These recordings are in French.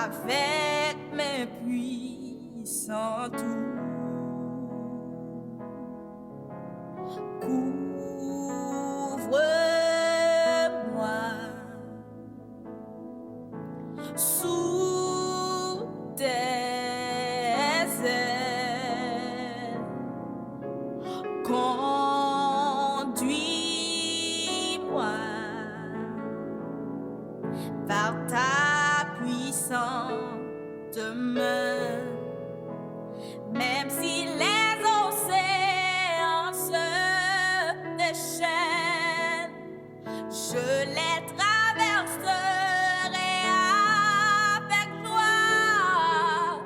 avec mes puissants tours. Couvre-moi sous tes ailes, conduis-moi par ta puissante main, même si les océans se déchaînent, je les traverserai avec joie.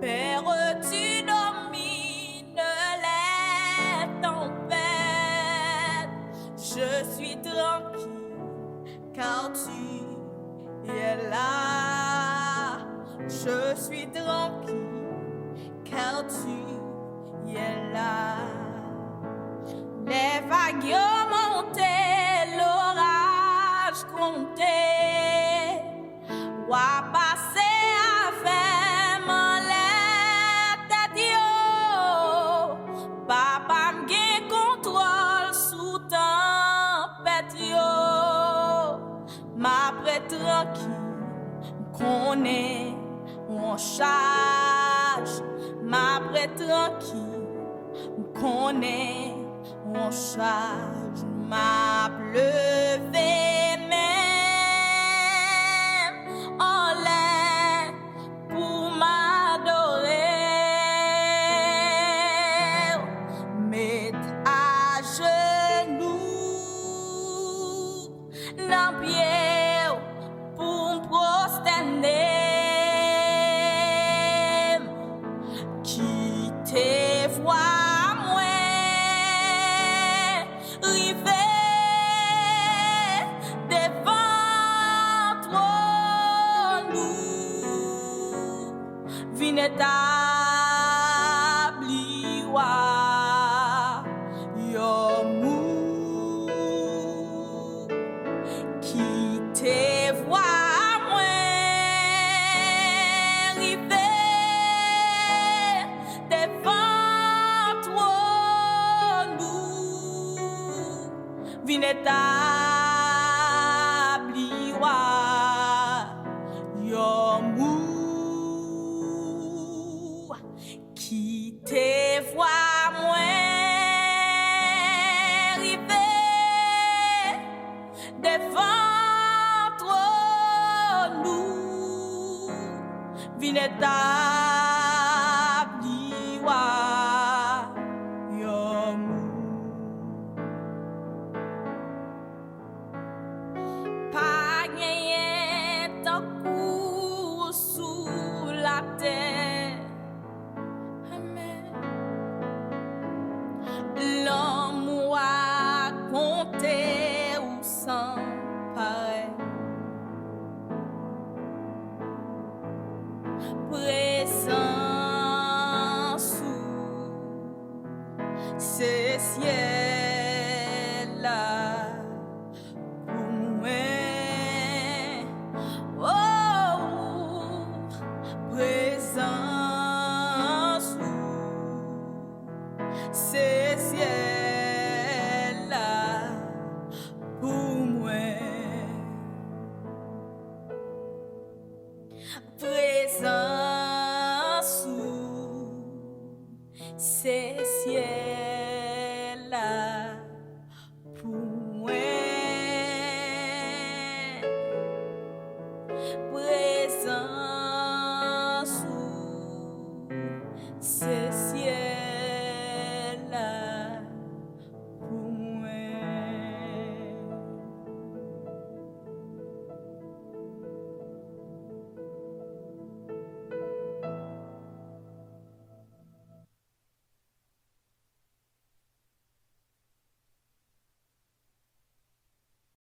Père, tu domines les tempêtes, je suis tranquille car tu es là. Je suis tranquille car tu es là. Les vagues ont monté, l'orage compté, ou a passé avec mon tête yo. Papa m'gen contrôle sous tempête yo. M'après tranquille, m'connais on charge. M'après tranquille, m'connais on charge. M'a levé même en l'air pour m'adorer. Mettre à genoux dans pied pour me prosterner. Quitter voir moi river devant nous, vin établir yo mou. Quitter voir moi river devant nous, vin établir yo mou. Quitter voir moi river devant nous, vin établir yo mou. Pas gagné tant coup sous la terre. Amen. L'homme a compté ou sans